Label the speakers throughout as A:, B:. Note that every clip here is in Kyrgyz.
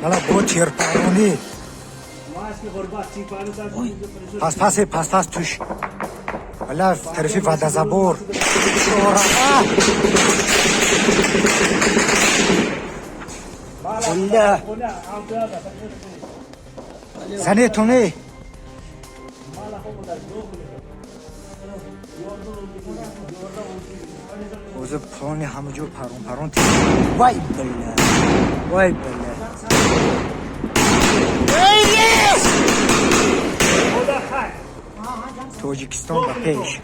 A: Hala bu çırparını. Pas tuş. Hala tarifi vada zabor. Sonra. Allah. Sani tuni. O'zi pulni hamma paron. Voy billah. Voy billah. Tojikistonda pesh.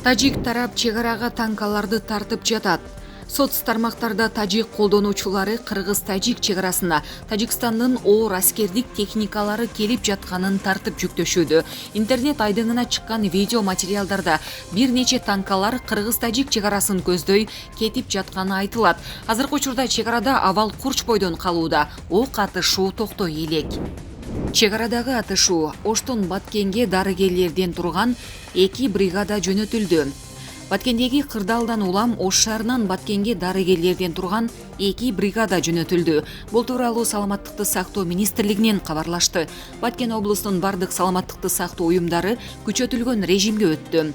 B: Тажик тарап чегарага танкаларды тартып жатат. Соц тармактарда тажик колдонуучулары кыргыз-тажик чегарасына Тажикстандын оор аскердик техникалары келип жатканын тартып жүктөшүүдө. Интернет айдыңына чыккан видео материалдарда бир нече танкалар кыргыз-тажик чегарасын көздөй кетип жатканы айтылат. Азыркы учурда чегарада абал курч бойдон калууда. Ок атышуу токтой элек. Чегарадагы атышуу Оштон Баткенге дарыгерлерден турган 2 бригада жөнөтүлдү. Баткендеги кырдаалдан улам Ош шаарынан Баткенге дарыгерлерден турган 2 бригада жөнөтүлдү. Бул тууралуу Саламаттыкты сактоо министрлигинен кабарлашты. Баткен облусунун бардык саламаттыкты сактоо уюмдары күчөтүлгөн режимге өттү.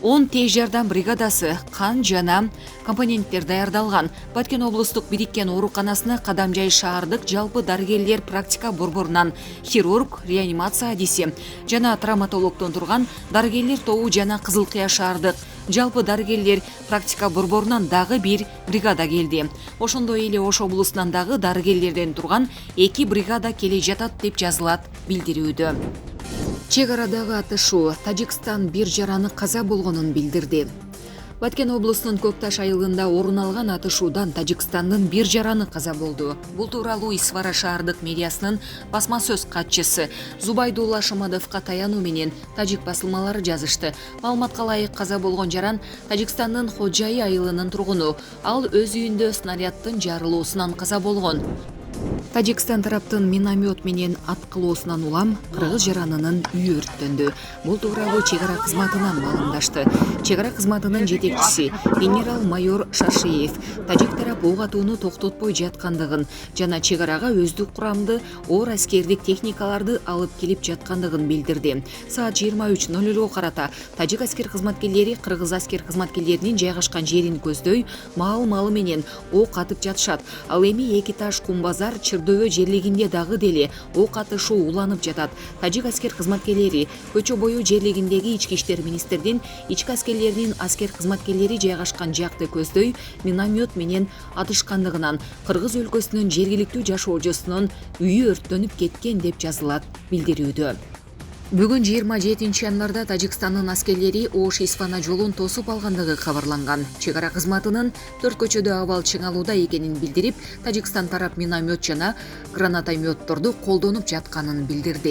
B: 10 тез жардам бригадасы кан жана компоненттер даярдалган. Баткен облустук бириккен ооруканасына Кадамжай шаардык жалпы дарыгерлер практика борборунан хирург, реанимация адиси жана травматологдон турган дарыгерлер тобу жана Кызыл Кыя шаардык жалпы дарыгерлер практика борборунан дагы бир бригада келди. Ошондой эле Ош облусунан дагы дарыгерлерден турган 2 бригада келе жатат деп жазылат билдирүүдө. Чегарадагы атышуу Тажикстан бир жараны каза болгонун билдирди. Баткен облусунун Көкташ айылында орун алган атышуудан Тажикстандын бир жараны каза болду. Бул тууралуу Исвара шаардык мэриясынын басма сөз катчысы Зубайдулла Шамадовго таянуу менен тажик басылмалары жазышты. Маалыматка ылайык каза болгон жаран Тажикстандын Ходжайы айылынын тургуну. Ал өз үйүндө снаряддын жарылуусунан каза болгон. Тажикстан тараптын миномет менен аткылоосунан улам кыргыз жаранынын үйү өрттөндү. Бул тууралуу чегара кызматынан маалымдашты. Чегара кызматынын жетекчиси генерал-майор Шашиев тажик тарап ок атууну токтотпой жаткандыгын жана чегарага өздүк курамды оор аскердик техникаларды алып келип жаткандыгын билдирди. Саат 23:00 карата тажик аскер кызматкерлери кыргыз аскер кызматкерлеринин жайгашкан жерин көздөй маал-малы менен ок атып жатышат. Ал эми Эки таш Кумбазар Чырдөбө жерлегинде дагы деле ок атышуу уланып жатат. Тажик аскер кызматкерлери көчө бою жерлегиндеги ички иштер министрдин ички аскерлеринин аскер кызматкерлери жайгашкан жакты көздөй миномет менен атышкандыгынан Кыргыз өлкөсүнүн жергиликтүү жашоочусунун үйү өрттөнүп кеткен деп жазылат билдирүүдө. Бүгүн 27 январда Тажикстандын аскерлери Ош-Исфана жолун тосуп алгандыгы кабарланган. Чегара кызматынын 4 көчөдө абал чыңалууда экенин билдирип, Тажикстан тарап миномет жана гранатометторду колдонуп жатканын билдирди.